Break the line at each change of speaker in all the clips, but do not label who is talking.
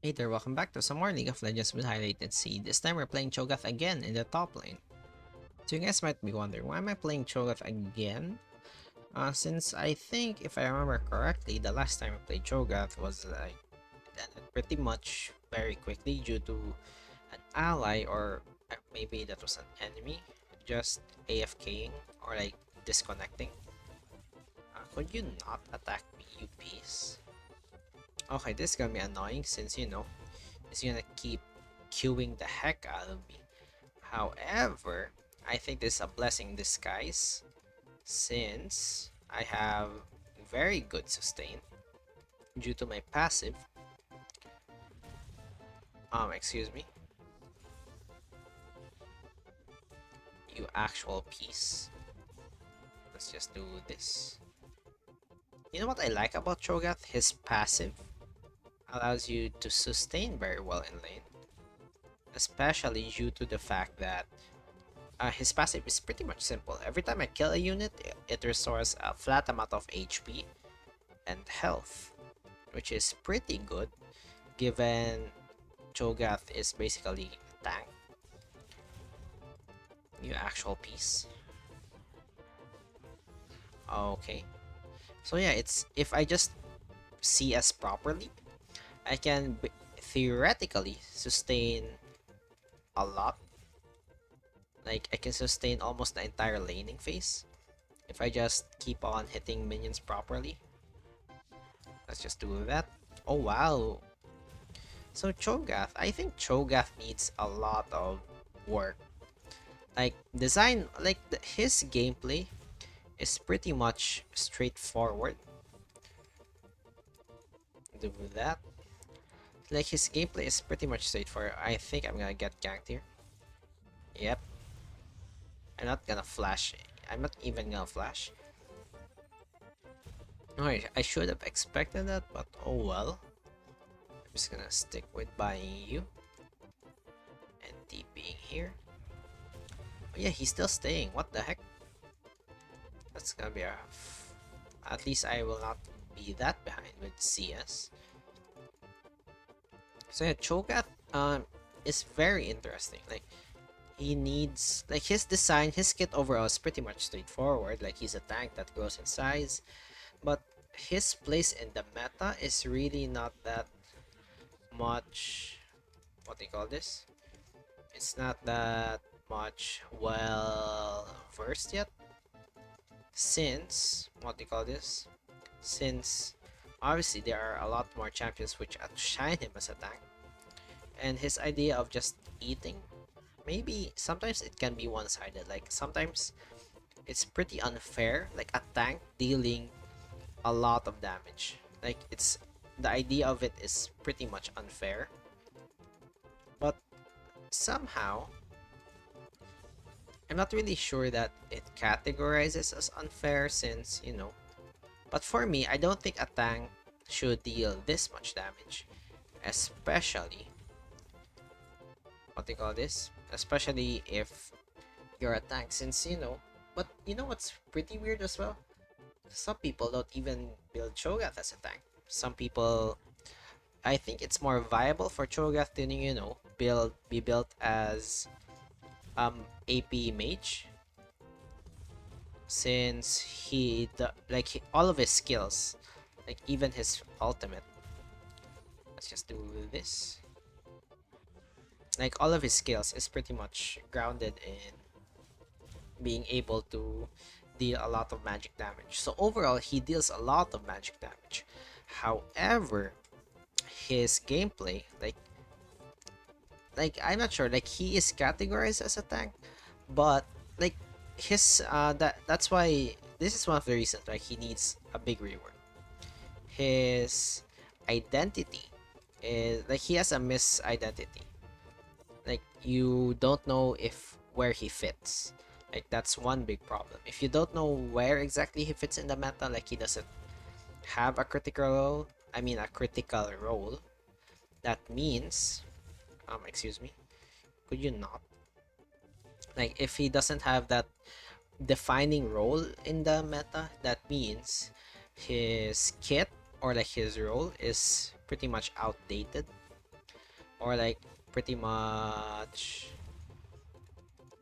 Hey there, welcome back to some more League of Legends with Highlighted Seed. This time we're playing Cho'gath again in the top lane. So you guys might be wondering, why am I playing Cho'gath again? Since I think, if I remember correctly, the last time I played Cho'gath was like pretty much very quickly due to an ally or maybe that was an enemy just AFKing or like disconnecting. Could you not attack me, you piece? Okay, this is gonna be annoying since it's gonna keep queuing the heck out of me. However, I think this is a blessing in disguise since I have very good sustain due to my passive. Excuse me, you actual piece. Let's just do this. You know what I like about Cho'gath? His passive allows you to sustain very well in lane, especially due to the fact that his passive is pretty much simple. Every time I kill a unit, it restores a flat amount of HP and health, which is pretty good given Cho'gath is basically a tank. You actual piece. Okay. So yeah, it's if I just CS properly, I can theoretically sustain a lot. Like I can sustain almost the entire laning phase if I just keep on hitting minions properly. Let's just do that. Oh wow. So Cho'gath, I think Cho'gath needs a lot of work. Like design, like his gameplay is pretty much straightforward. Do that. Like his gameplay is pretty much straightforward. I think I'm gonna get ganked here. Yep. I'm not gonna flash. I'm not even gonna flash. Alright, I should have expected that, but oh well. I'm just gonna stick with buying you and TPing here. Oh yeah, he's still staying. What the heck? That's gonna be a. At least I will not be that behind with CS. So yeah, Cho'gath is very interesting. Like he needs like his design, his kit overall is pretty much straightforward. Like he's a tank that grows in size, but his place in the meta is really not that much. What do you call this? It's not that much well versed yet. Since what do you call this? Since obviously there are a lot more champions which outshine him as a tank, and his idea of just eating, maybe sometimes it can be one-sided. Like sometimes it's pretty unfair, like a tank dealing a lot of damage. Like it's the idea of it is pretty much unfair, but somehow I'm not really sure that it categorizes as unfair since but for me I don't think a tank should deal this much damage, especially what they call this, especially if you're a tank, since but you know what's pretty weird as well, some people don't even build cho'gath as a tank. Some people, I think it's more viable for cho'gath to be built as AP mage, since all of his skills, like even his ultimate, let's just do this, like all of his skills is pretty much grounded in being able to deal a lot of magic damage. So overall, he deals a lot of magic damage. However, his gameplay, like I'm not sure, like he is categorized as a tank, but like his that's why this is one of the reasons why he needs a big rework. His identity is like he has a misidentity. Like you don't know if where he fits. Like that's one big problem. If you don't know where exactly he fits in the meta, like he doesn't have a critical role, a critical role, that means excuse me, could you not? Like if he doesn't have that defining role in the meta, that means his kit or like his role is pretty much outdated. or like pretty much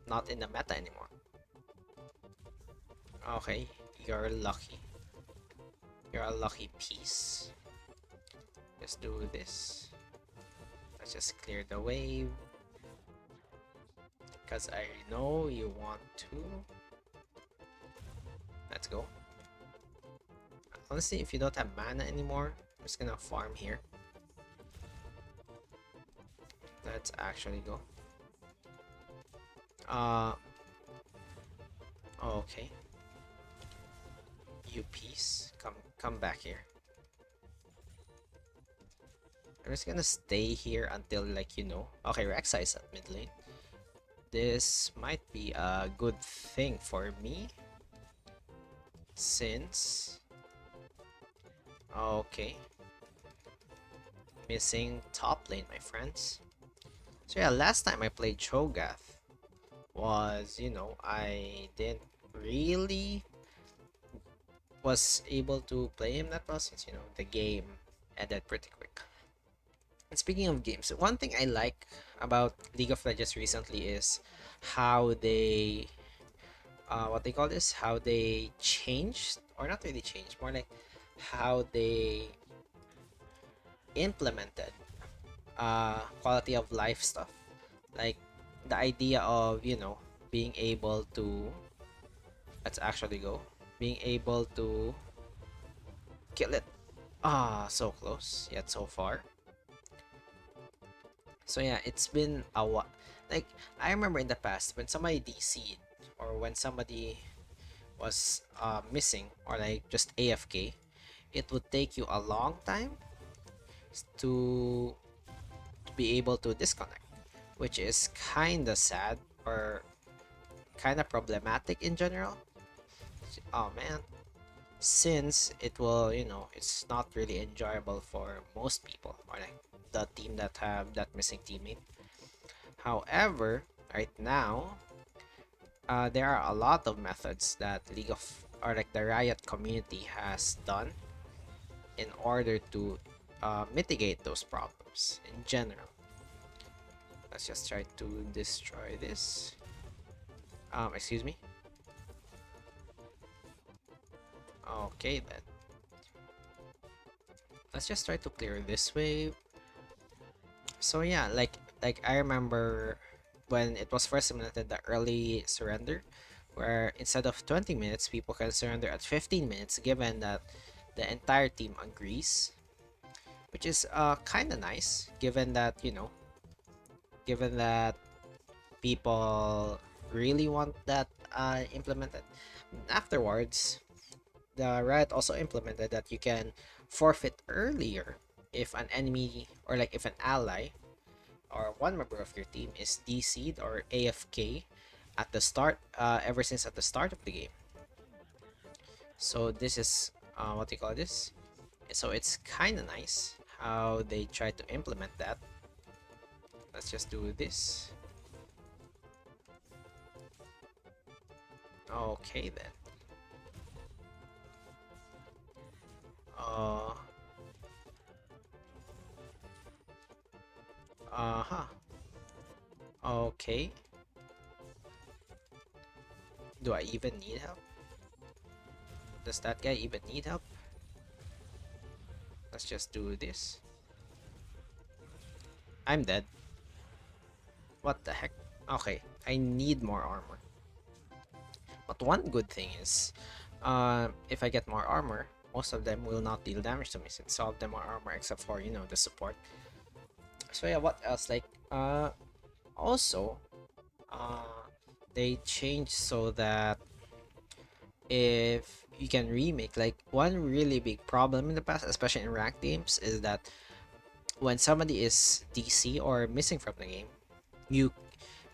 not in the meta anymore. Okay, you're lucky. You're a lucky piece. Let's do this. Let's just clear the wave. Because I know you want to. Let's go. Honestly, if you don't have mana anymore, I'm just gonna farm here. Let's actually go. Uh, okay. You piece, come back here. I'm just gonna stay here until like Okay, Rek'Sai is at mid lane. This might be a good thing for me since okay, missing top lane, my friends. So yeah, last time I played cho'gath was I didn't really was able to play him that well since the game ended pretty quick. And speaking of games, one thing I like about League of Legends recently is how they what they call this, how they changed, or not really changed, more like how they implemented quality of life stuff, like the idea of being able to let's actually go being able to kill it. So close yet so far. So yeah, it's been a while. Like, I remember in the past when somebody DC'd, or when somebody was missing, or like just AFK, it would take you a long time to be able to disconnect, which is kind of sad, or kind of problematic in general. Oh man, since it will, it's not really enjoyable for most people, or like the team that have that missing teammate. However, right now, there are a lot of methods that League of or like the Riot community has done in order to mitigate those problems in general. Let's just try to destroy this. Excuse me. Okay then. Let's just try to clear this wave. So yeah, like I remember when it was first implemented, the early surrender, where instead of 20 minutes, people can surrender at 15 minutes, given that the entire team agrees, which is kind of nice, given that people really want that implemented. Afterwards, the Riot also implemented that you can forfeit earlier if an enemy, or like if an ally or one member of your team is DC'd or AFK at the start, ever since at the start of the game. So this is what do you call this? So it's kind of nice how they try to implement that. Let's just do this. Okay then. Uh, uh-huh. Okay. Do I even need help? Does that guy even need help? Let's just do this. I'm dead. What the heck? Okay, I need more armor. But one good thing is, if I get more armor, most of them will not deal damage to me since all of them are armor except for, the support. So yeah, what else? Like, also, uh, they changed so that if you can remake, like one really big problem in the past, especially in ranked games, is that when somebody is DC or missing from the game, you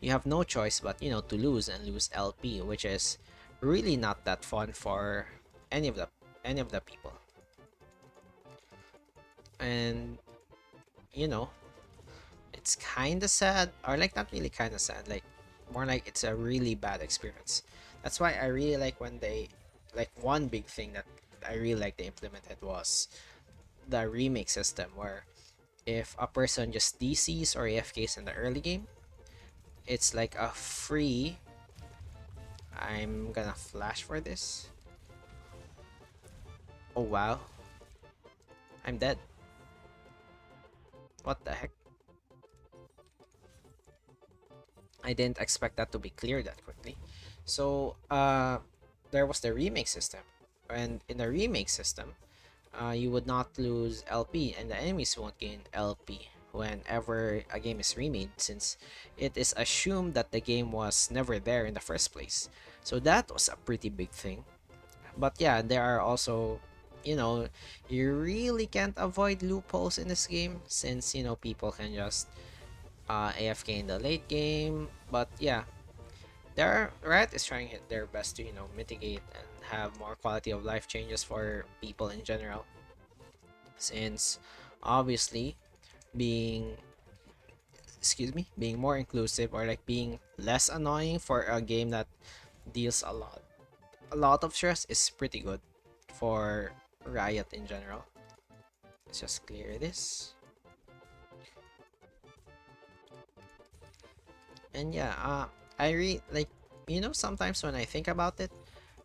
you have no choice but to lose and lose LP, which is really not that fun for any of the people. And you know, it's kind of sad, or like not really kind of sad, like more like it's a really bad experience. That's why I really like when they like one big thing that I really like they implemented was the remake system, where if a person just DCs or AFKs in the early game, it's like a free. I'm gonna flash for this. Oh wow, I'm dead. What the heck? I didn't expect that to be clear that quickly. So there was the remake system, and in the remake system, you would not lose LP, and the enemies won't gain LP whenever a game is remade, since it is assumed that the game was never there in the first place. So that was a pretty big thing. But yeah, there are also, you know, you really can't avoid loopholes in this game, since people can just AFK in the late game. But yeah, Riot is trying their best to mitigate and have more quality of life changes for people in general, since obviously being being more inclusive, or like being less annoying for a game that deals a lot of stress is pretty good for Riot in general. Let's just clear this. And yeah, I like, sometimes when I think about it,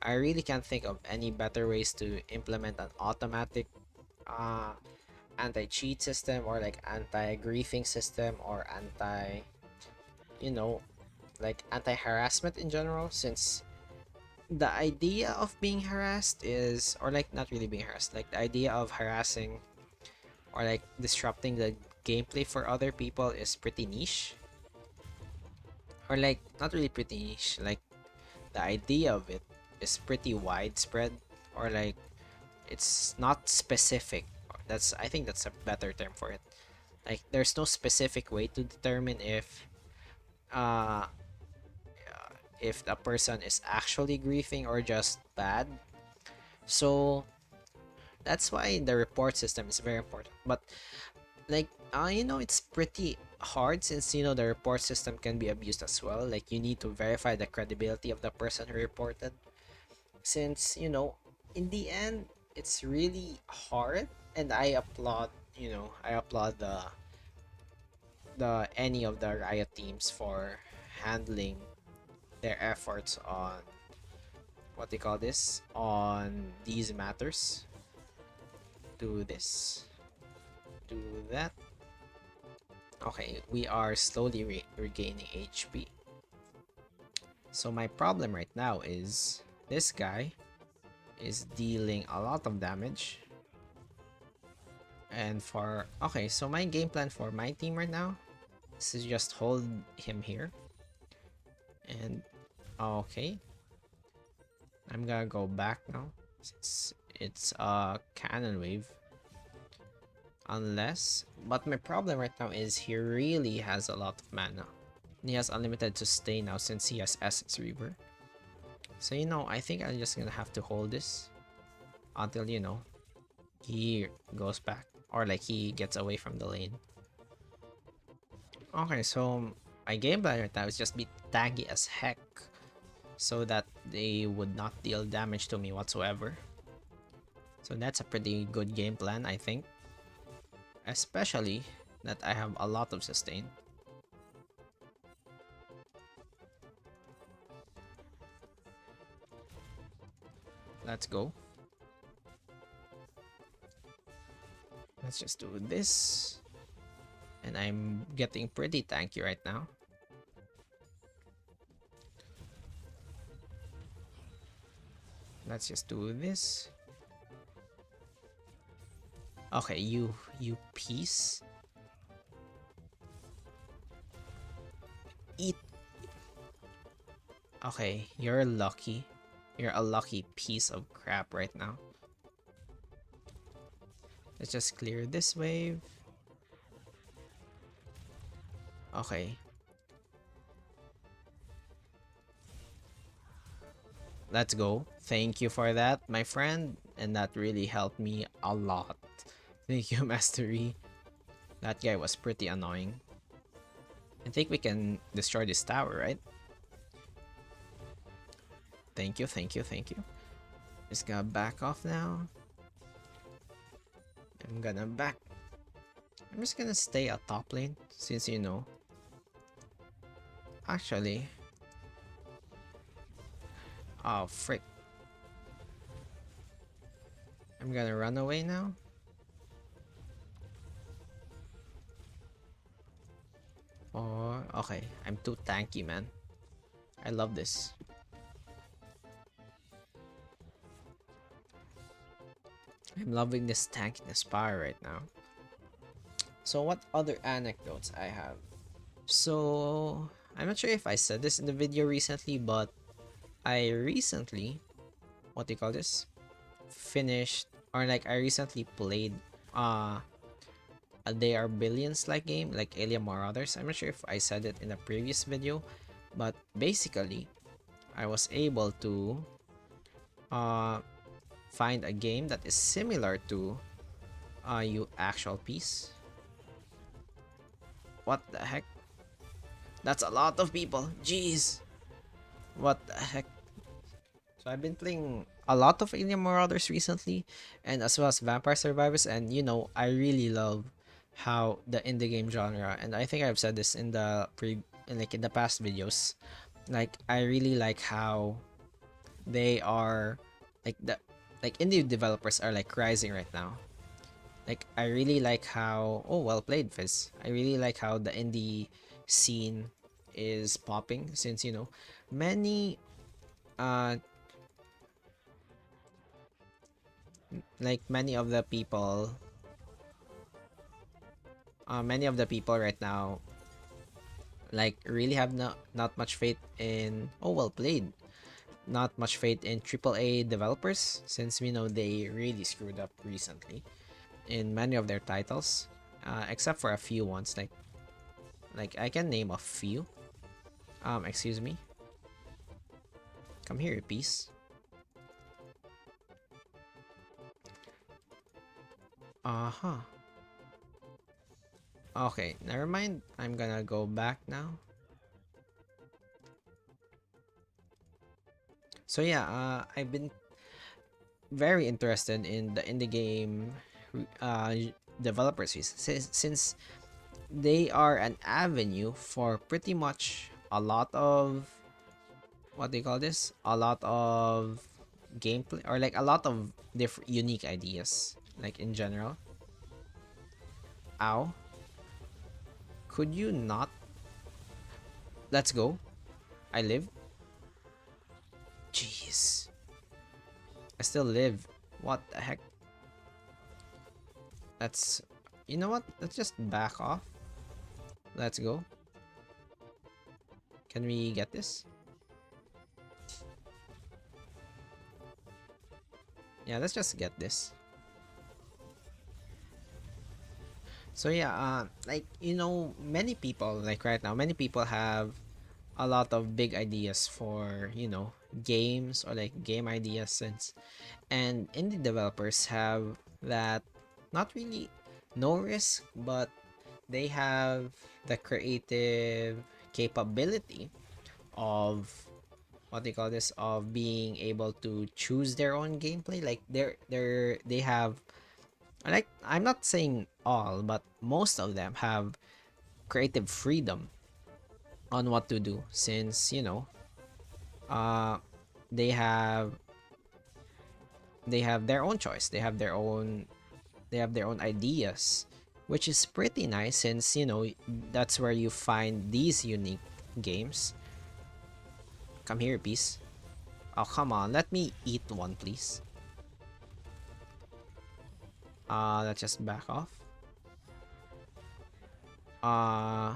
I really can't think of any better ways to implement an automatic uh anti-cheat system, or like anti-griefing system, or you know anti-harassment in general, since the idea of being harassed is, or like not really being harassed, like the idea of harassing or like disrupting the gameplay for other people is pretty niche, or like not really pretty niche, like the idea of it is pretty widespread, or like it's not specific. I think that's a better term for it. Like there's no specific way to determine uh if the person is actually grieving or just bad. So that's why the report system is very important. But like it's pretty hard, since the report system can be abused as well. Like you need to verify the credibility of the person who reported, since in the end it's really hard. And I applaud the any of the Riot teams for handling their efforts on what they call this on these matters. Do this, do that. Okay, we are slowly regaining HP. So my problem right now is this guy is dealing a lot of damage. And okay, so my game plan for my team right now is to just hold him here. And okay, I'm gonna go back now, since it's a cannon wave. But my problem right now is he really has a lot of mana. And he has unlimited sustain now, since he has Essence Reaver. So I think I'm just gonna have to hold this until he goes back, or like he gets away from the lane. Okay, so my game plan right now is just be tanky as heck, so that they would not deal damage to me whatsoever. So that's a pretty good game plan, I think. Especially that I have a lot of sustain. Let's go. Let's just do this. And I'm getting pretty tanky right now. Let's just do this. Okay, you piece. Eat. Okay, you're lucky. You're a lucky piece of crap right now. Let's just clear this wave. Okay. Let's go. Thank you for that, my friend. And that really helped me a lot. Thank you, Mastery. That guy was pretty annoying. I think we can destroy this tower, right? Thank you, thank you, thank you. Just gonna back off now. I'm gonna back. I'm just gonna stay at top lane since you know. Actually, oh frick. I'm gonna run away now. Oh, okay. I'm too tanky, man. I love this. I'm loving this tankiness power right now. So what other anecdotes I have? So I'm not sure if I said this in the video recently, but I recently, what do you call this? Finished or like I recently played uh a They Are Billions like game, like Alien Marauders. I'm not sure if I said it in a previous video, but basically I was able to uh find a game that is similar to you actual piece. What the heck? That's a lot of people. Jeez. What the heck? So I've been playing a lot of Alien Marauders recently, and as well as Vampire Survivors, and you know, I really love how the indie game genre, and I think I've said this in the in the past videos, like I really like how they are like the like indie developers are like rising right now. Like I really like how well played Fizz. I really like how the indie scene is popping since you know many uh like many of the people right now like really have not much faith in well played, not much faith in AAA developers since we know they really screwed up recently in many of their titles, except for a few ones like I can name a few. Excuse me. Come here, peace. Uh-huh. Okay, never mind. I'm gonna go back now. So yeah, I've been very interested in the indie game uh, developers since they are an avenue for pretty much a lot of what do you call this? A lot of gameplay or like a lot of different unique ideas, like in general. Ow. Could you not? Let's go. I live. Jeez. I still live. What the heck? Let's. You know what? Let's just back off. Let's go. Can we get this? Yeah, let's just get this. So yeah, like you know, many people like right now, many people have a lot of big ideas for you know games or like game ideas since, and indie developers have that not really no risk, but they have the creative capability of what they call this of being able to choose their own gameplay. Like they have like I'm not saying all, but most of them have creative freedom on what to do since you know uh they have they have their own choice. They have their own ideas, which is pretty nice since you know that's where you find these unique games. Come here, peace. Oh, come on. Let me eat one, please. Let's just back off. Uh,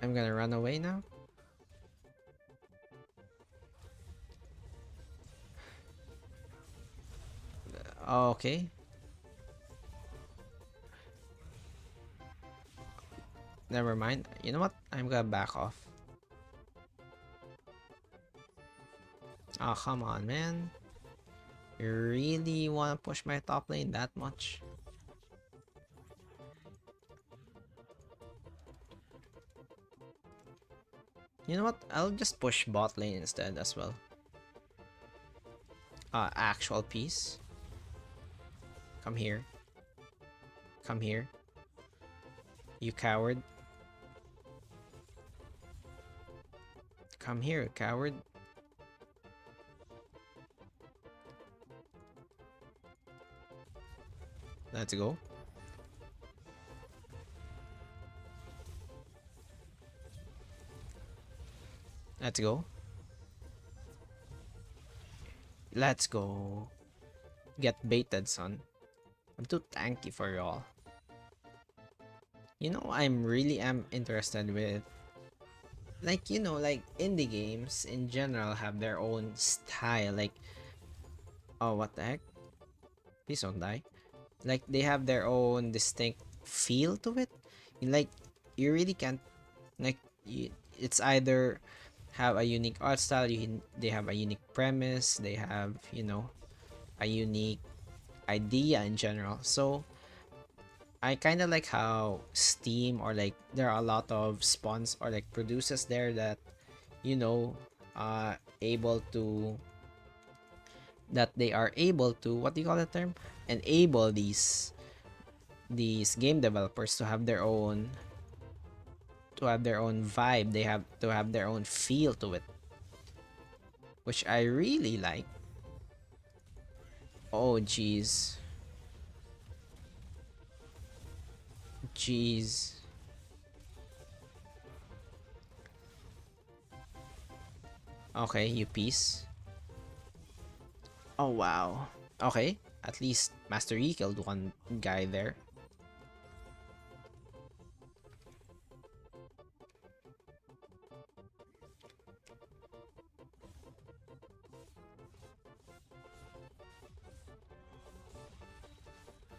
I'm gonna run away now. Okay. Never mind. You know what? I'm gonna back off. Oh, come on, man. You really wanna push my top lane that much? You know what? I'll just push bot lane instead as well. Actual piece. Come here. Come here, you coward. Come here, coward. Let's go. Let's go. Let's go. Get baited, son. I'm too tanky for y'all. You know, I'm really am interested with, like, you know, like indie games in general have their own style. Like, oh, what the heck? Please don't die. Like, they have their own distinct feel to it. Like, you really can't, like, it's either have a unique art style, they have a unique premise, they have, you know, a unique idea in general. So, I kind of like how Steam, or like there are a lot of spawns or like producers there that, you know, able to that they are able to, what do you call that term, enable these game developers to have their own, vibe. They have to have their own feel to it, which I really like. Oh jeez. Jeez. Okay, you piece. Oh wow. Okay, at least Master Yi killed one guy there.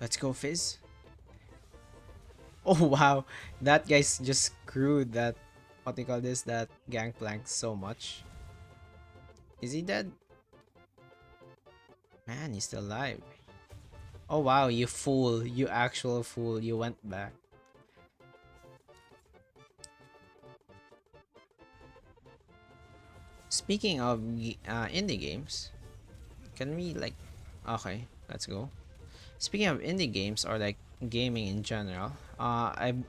Let's go, Fizz. Oh wow, that guy's just screwed that, what do you call this, that gangplank so much. Is he dead? Man, he's still alive. Oh wow, you fool, you actual fool, you went back. Speaking of indie games, can we like, okay, let's go. Speaking of indie games or like gaming in general, I'm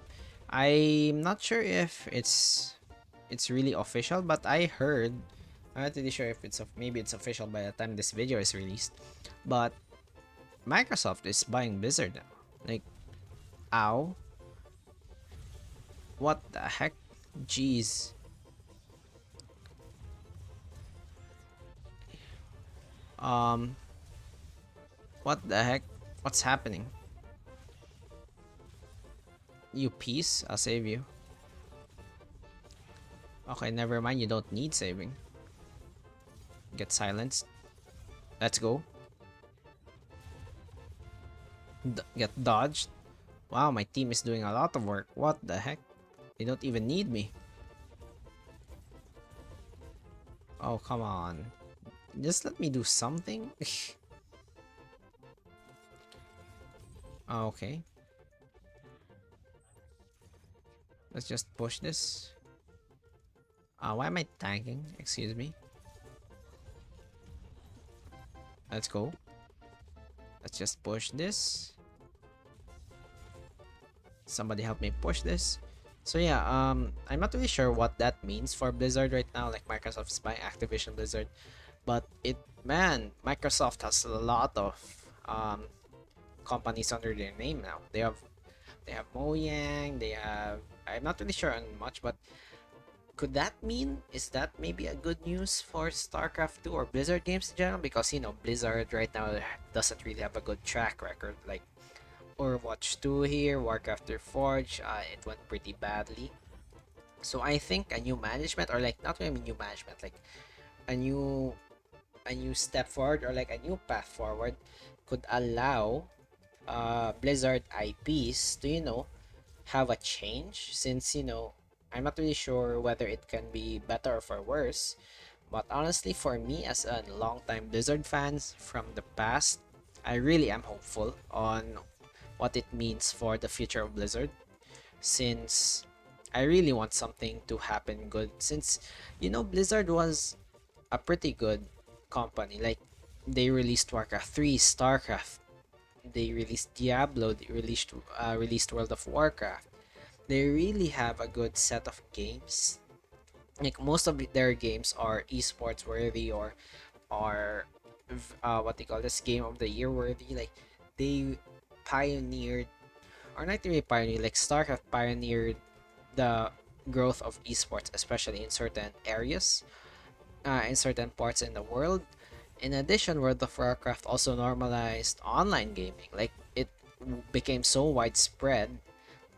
not sure if it's really official, but I heard, I'm not really sure if maybe it's official by the time this video is released, but Microsoft is buying Blizzard now. Like, ow, what the heck? Jeez. Um, what the heck? What's happening? You piece, I'll save you. Okay, never mind. You don't need saving. Get silenced. Let's go. Get dodged. Wow, my team is doing a lot of work. What the heck? They don't even need me. Oh, come on. Just let me do something. Okay. Let's just push this. Why am I tanking? Excuse me. Let's go. Let's just push this. Somebody help me push this. So yeah, I'm not really sure what that means for Blizzard right now, like Microsoft's buying Activision Blizzard, but Microsoft has a lot of companies under their name now. They have Mojang, they have, I'm not really sure on much, but could that mean, is that maybe a good news for StarCraft 2 or Blizzard games in general? Because you know, Blizzard right now doesn't really have a good track record. Like Overwatch 2 here, Warcraft Reforged, it went pretty badly. So I think a new management, or like not really new management, like a new step forward, or like a new path forward, could allow Blizzard IPs to, you know, have a change, since you know, I'm not really sure whether it can be better or for worse. But honestly, for me as a longtime Blizzard fans from the past, I really am hopeful on what it means for the future of Blizzard, since I really want something to happen good, since you know, Blizzard was a pretty good company. Like, they released Warcraft 3, StarCraft, they released Diablo, they released World of Warcraft. They really have a good set of games. Like most of their games are esports worthy, or are what they call this, game of the year worthy. Like they pioneered, or not really pioneered, like StarCraft pioneered the growth of esports, especially in certain areas, in certain parts in the world. In addition, World of Warcraft also normalized online gaming. Like it became so widespread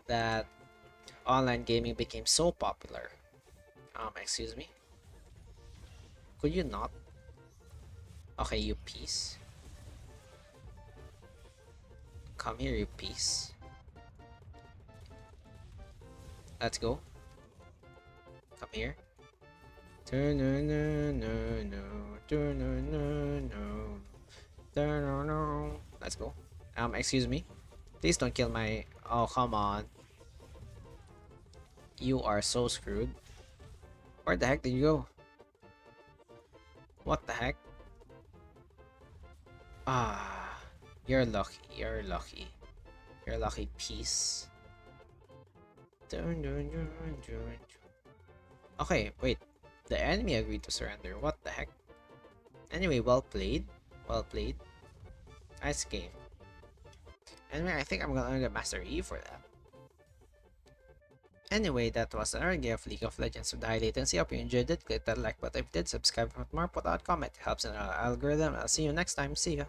that online gaming became so popular. Excuse me. Could you not? Okay, you piece. Come here, you piece. Let's go. Come here. Let's go. Excuse me. Please don't kill my. Oh, come on. You are so screwed. Where the heck did you go? What the heck? Ah, you're lucky. You're lucky. You're lucky piece. Okay, wait. The enemy agreed to surrender. What the heck? Anyway, well played. Well played. Nice game. Anyway, I think I'm gonna earn the Master E for that. Anyway, that was another game of League of Legends with high latency. Hope you enjoyed it. Click that like button if you did. Subscribe for more. Put out comment. It helps in our algorithm. I'll see you next time. See ya.